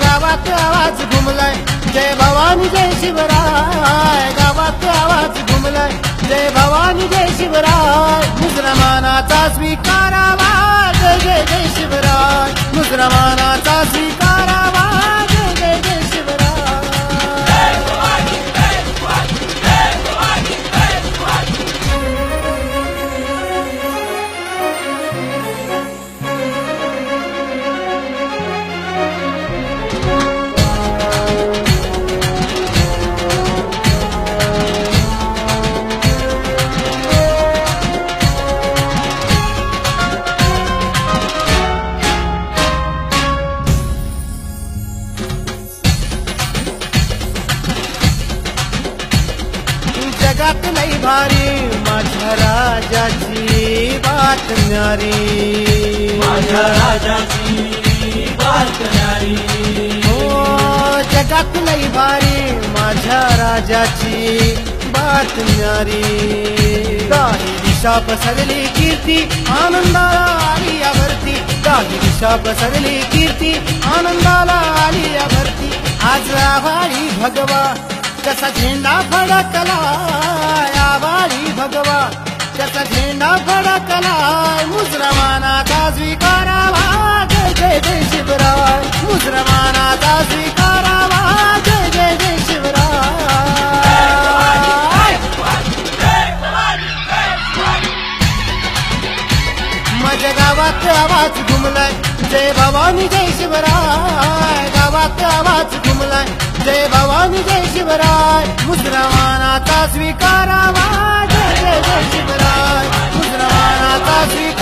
गावात आवाज घुमलाय जय भवानी जय शिवराय, गावात आवाज घुमलाय जय भवानी जय शिवराय, मुसलमानाचा स्वीकारावा जय जय जय शिवराय, मुसलमानाचा स्वीकारावा जय जय जय शिवराय। जगात लई भारी माझ्या राजाची बात न्यारी, माझ्या राजाची बात न्यारी, हो जगात लई भारी माझ्या राजाची बात न्यारी। गाही दिशा पसरली कीर्ती आनंदाला आली या भरती, गाही दिशा पसरली कीर्ती आनंदाला आली या भरती। आज आभाळी भगवा कसा झेंडा फडकलाय, आभाळी भगवा कसा झेंडा फडकलाय, मुसलमानाचा स्वीकारावा जय जय जय शिवराय, मुसलमानाचा स्वीकारावा जय जय जय शिवराय। माझ्या गावात आवाज घुमलाय जय भवानी जय शिवराय, गावात आवाज घुमलाय जय भवानी जय शिवराय, मुसलमानाचा स्वीकारावा जय जय जय शिवराय, मुसलमानाचा स्वीकारावा